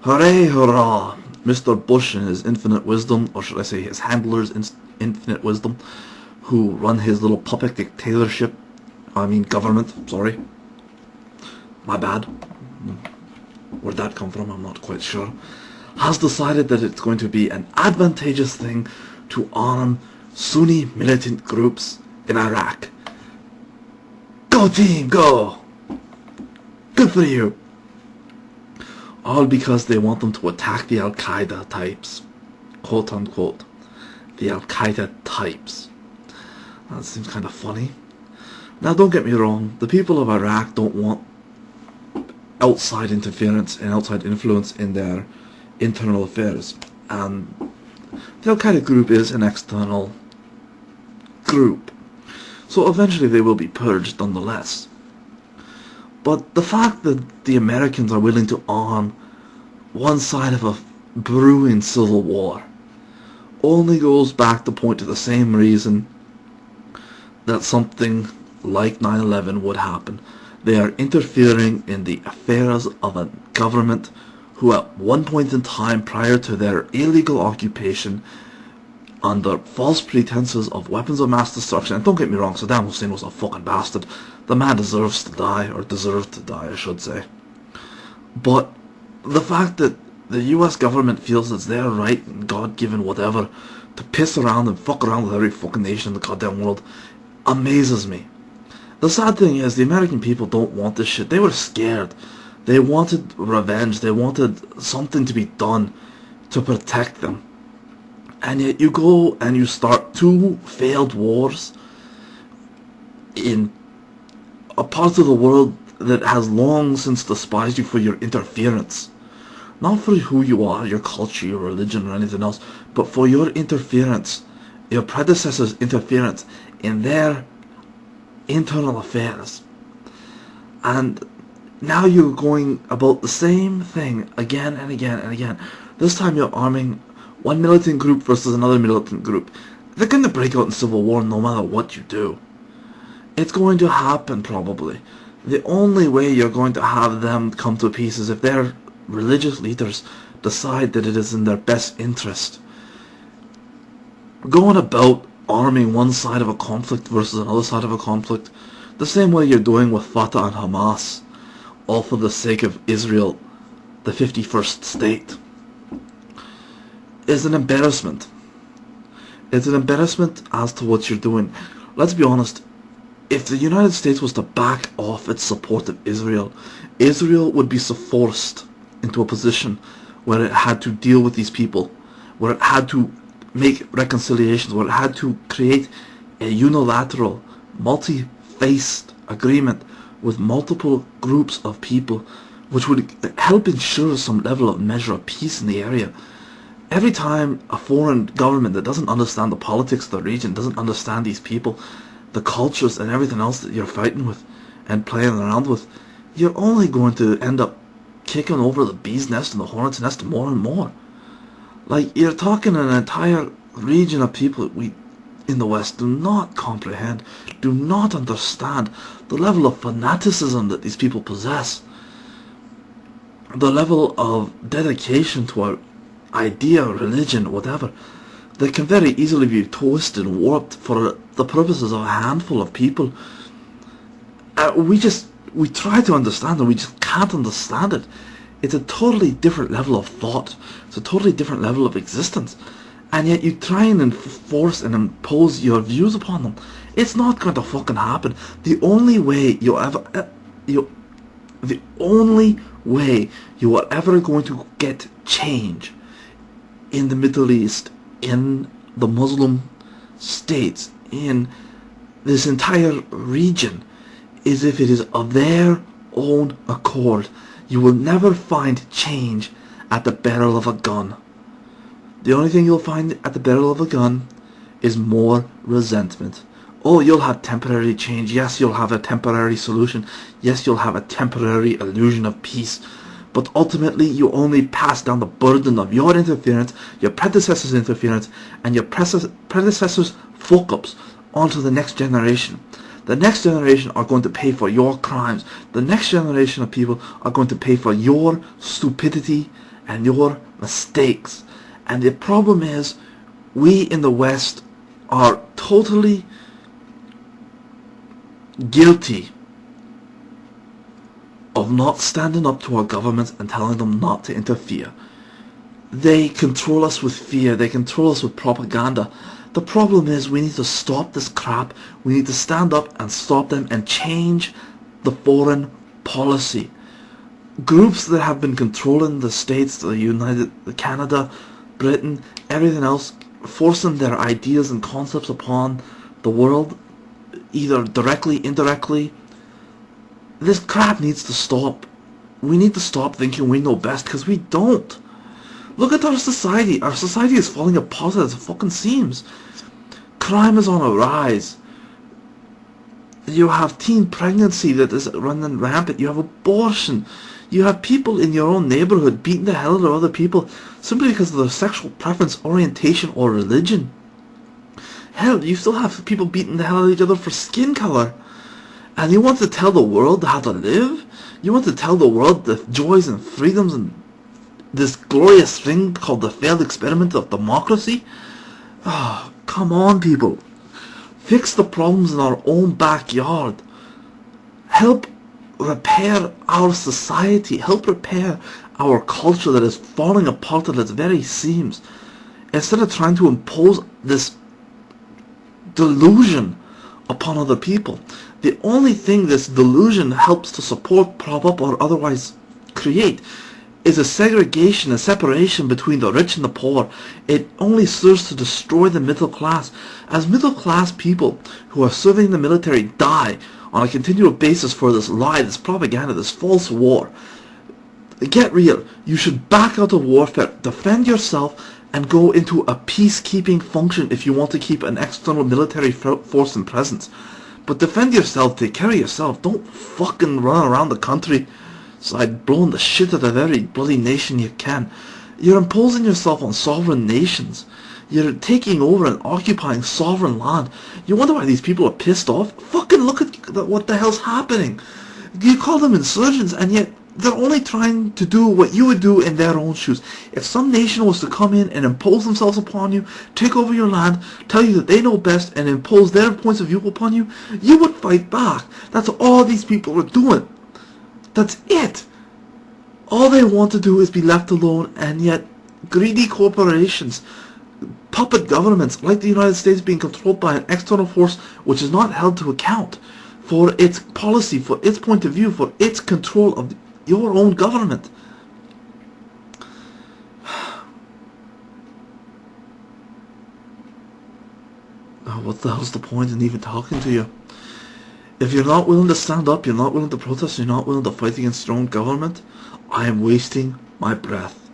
Hooray, hurrah! Mr. Bush in his infinite wisdom, or should I say his handlers' infinite wisdom, who run his little puppet dictatorship, government, sorry. My bad. Where'd that come from? I'm not quite sure. Has decided that it's going to be an advantageous thing to arm Sunni militant groups in Iraq. Go team, go! Good for you! All because they want them to attack the Al-Qaeda types. Quote unquote. The Al-Qaeda types. That seems kind of funny. Now don't get me wrong, the people of Iraq don't want outside interference and outside influence in their internal affairs. And the Al-Qaeda group is an external group. So eventually they will be purged nonetheless. But the fact that the Americans are willing to arm one side of a brewing civil war only goes back to point to the same reason that something like 9/11 would happen. They are interfering in the affairs of a government who at one point in time prior to their illegal occupation under false pretenses of weapons of mass destruction, and don't get me wrong, Saddam Hussein was a fucking bastard. The man deserves to die, or deserved to die, I should say. But the fact that the US government feels it's their right and God-given whatever to piss around and fuck around with every fucking nation in the goddamn world amazes me. The sad thing is, the American people don't want this shit. They were scared. They wanted revenge. They wanted something to be done to protect them. And yet you go and you start two failed wars in a part of the world that has long since despised you for your interference. Not for who you are, your culture, your religion, or anything else, but for your interference, your predecessors' interference in their internal affairs. And now you're going about the same thing again and again and again. This time you're arming one militant group versus another militant group. They're going to break out in civil war no matter what you do. It's going to happen probably. The only way you're going to have them come to peace is if their religious leaders decide that it is in their best interest. Going about arming one side of a conflict versus another side of a conflict, the same way you're doing with Fatah and Hamas, all for the sake of Israel, the 51st state, is an embarrassment. It's an embarrassment as to what you're doing. Let's be honest, if the United States was to back off its support of Israel, Israel would be so forced into a position where it had to deal with these people, where it had to make reconciliations, where it had to create a unilateral, multi-faced agreement with multiple groups of people, which would help ensure some level of measure of peace in the area. Every time a foreign government that doesn't understand the politics of the region, doesn't understand these people, the cultures and everything else that you're fighting with and playing around with, you're only going to end up kicking over the bee's nest and the hornet's nest more and more. Like, you're talking an entire region of people that we in the West do not comprehend, do not understand the level of fanaticism that these people possess, the level of dedication to our idea, religion, whatever, that can very easily be twisted and warped for the purposes of a handful of people. We try to understand and we just can't understand it. It's a totally different level of thought. It's a totally different level of existence. And yet you try and enforce and impose your views upon them. It's not going to fucking happen. The only way you are ever going to get change in the Middle East, in the Muslim states, in this entire region, is if it is of their own accord. You will never find change at the barrel of a gun. The only thing you'll find at the barrel of a gun is more resentment. Oh, you'll have temporary change. Yes, you'll have a temporary solution. Yes, you'll have a temporary illusion of peace. But ultimately, you only pass down the burden of your interference, your predecessors' interference, and your predecessors' fuck-ups onto the next generation. The next generation are going to pay for your crimes. The next generation of people are going to pay for your stupidity and your mistakes. And the problem is, we in the West are totally guilty of not standing up to our governments and telling them not to interfere. They control us with fear. They control us with propaganda. The problem is, we need to stop this crap. We need to stand up and stop them and change the foreign policy. Groups that have been controlling the States, the Canada, Britain, everything else, forcing their ideas and concepts upon the world, either directly, indirectly. This crap needs to stop. We need to stop thinking we know best, because we don't. Look at our society. Our society is falling apart as it fucking seems. Crime is on a rise. You have teen pregnancy that is running rampant. You have abortion. You have people in your own neighborhood beating the hell out of other people simply because of their sexual preference, orientation, or religion. Hell, you still have people beating the hell out of each other for skin color. And you want to tell the world how to live? You want to tell the world the joys and freedoms and this glorious thing called the failed experiment of democracy? Oh, come on, people. Fix the problems in our own backyard. Help repair our society. Help repair our culture that is falling apart at its very seams. Instead of trying to impose this delusion upon other people. The only thing this delusion helps to support, prop up, or otherwise create is a segregation, a separation between the rich and the poor. It only serves to destroy the middle class. As middle class people who are serving the military die on a continual basis for this lie, this propaganda, this false war, get real. You should back out of warfare, defend yourself, and go into a peacekeeping function if you want to keep an external military force and presence. But defend yourself, take care of yourself. Don't fucking run around the country side blowing the shit out of every bloody nation you can. You're imposing yourself on sovereign nations. You're taking over and occupying sovereign land. You wonder why these people are pissed off? Fucking look at what the hell's happening. You call them insurgents, and yet they're only trying to do what you would do in their own shoes. If some nation was to come in and impose themselves upon you, take over your land, tell you that they know best, and impose their points of view upon you, you would fight back. That's all these people are doing. That's it. All they want to do is be left alone, and yet greedy corporations, puppet governments like the United States being controlled by an external force which is not held to account for its policy, for its point of view, for its control of your own government. What the hell's the point in even talking to you? If you're not willing to stand up, you're not willing to protest, you're not willing to fight against your own government, I am wasting my breath.